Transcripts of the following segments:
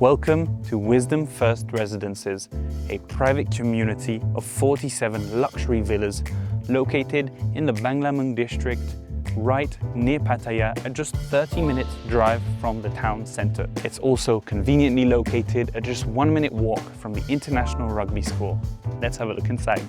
Welcome to Wisdom First Residences, a private community of 47 luxury villas located in the Banglamung district, right near Pattaya, at just 30 minutes drive from the town centre. It's also conveniently located at just 1 minute walk from the International Rugby School. Let's have a look inside.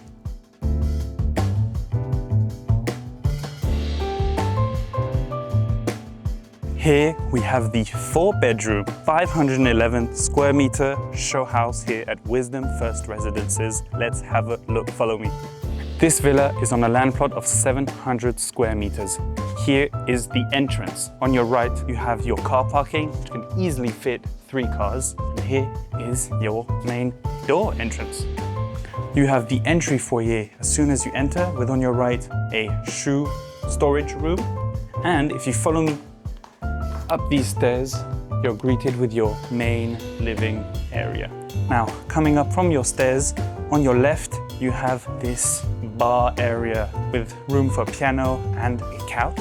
Here we have the 4-bedroom, 511 square meter show house here at Wisdom First Residences. Let's have a look, follow me. This villa is on a land plot of 700 square meters. Here is the entrance. On your right, you have your car parking, which can easily fit 3 cars. And here is your main door entrance. You have the entry foyer as soon as you enter, with on your right, a shoe storage room. And if you follow me up these stairs, you're greeted with your main living area. Now, coming up from your stairs, on your left, you have this bar area with room for a piano and a couch.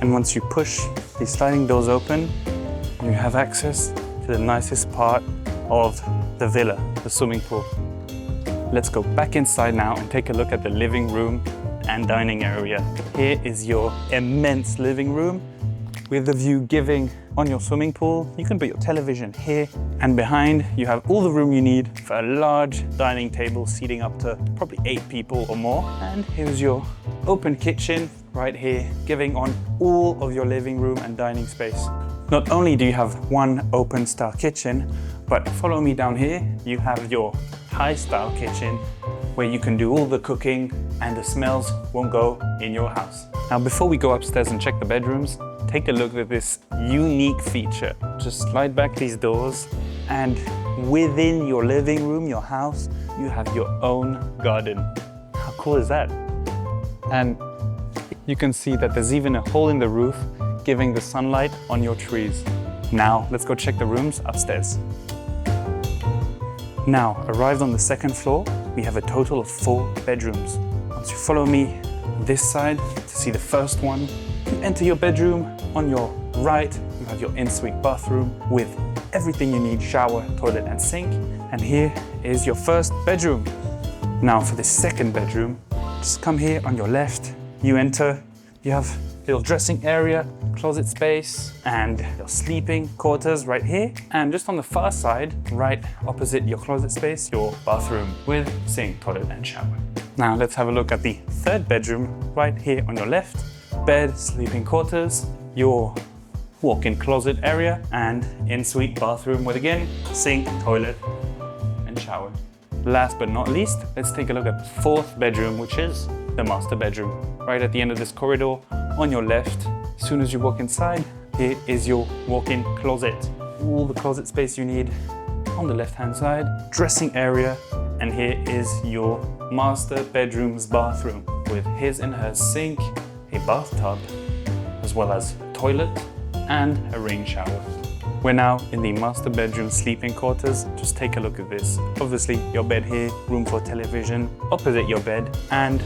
And once you push these sliding doors open, you have access to the nicest part of the villa, the swimming pool. Let's go back inside now and take a look at the living room and dining area. Here is your immense living room, with the view giving on your swimming pool. You can put your television here, and behind you have all the room you need for a large dining table seating up to probably 8 people or more. And here's your open kitchen right here, giving on all of your living room and dining space. Not only do you have one open style kitchen, but follow me down here, you have your high style kitchen where you can do all the cooking and the smells won't go in your house. Now, before we go upstairs and check the bedrooms, take a look at this unique feature. Just slide back these doors, and within your living room, your house, you have your own garden. How cool is that? And you can see that there's even a hole in the roof giving the sunlight on your trees. Now, let's go check the rooms upstairs. Now, arrived on the 2nd floor, we have a total of 4 bedrooms. Once you follow me this side to see the first one, you enter your bedroom. On your right, you have your ensuite bathroom with everything you need: shower, toilet, and sink. And here is your first bedroom. Now for the 2nd bedroom, just come here on your left. You enter, you have a little dressing area, closet space, and your sleeping quarters right here. And just on the far side, right opposite your closet space, your bathroom with sink, toilet, and shower. Now let's have a look at the 3rd bedroom right here on your left. Bed, sleeping quarters, your walk-in closet area, and ensuite bathroom with, again, sink, toilet, and shower. Last but not least, let's take a look at the 4th bedroom, which is the master bedroom. Right at the end of this corridor, on your left, as soon as you walk inside, here is your walk-in closet. All the closet space you need on the left-hand side, dressing area, and here is your master bedroom's bathroom with his and her sink, a bathtub, as well as a toilet and a rain shower. We're now in the master bedroom sleeping quarters. Just take a look at this. Obviously, your bed here, room for television opposite your bed, and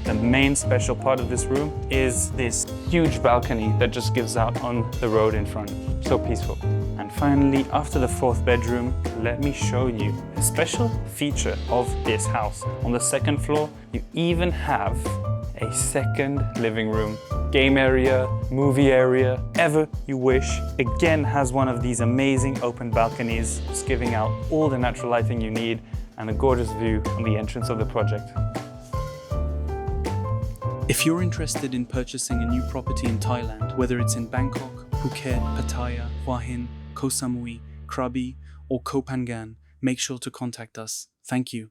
the main special part of this room is this huge balcony that just gives out on the road in front. So peaceful. And finally, after the 4th bedroom, let me show you a special feature of this house. On the 2nd floor, you even have a 2nd living room, game area, movie area, ever you wish. Again, has one of these amazing open balconies, just giving out all the natural lighting you need and a gorgeous view on the entrance of the project. If you're interested in purchasing a new property in Thailand, whether it's in Bangkok, Phuket, Pattaya, Hua Hin, Koh Samui, Krabi, or Koh Phangan, make sure to contact us. Thank you.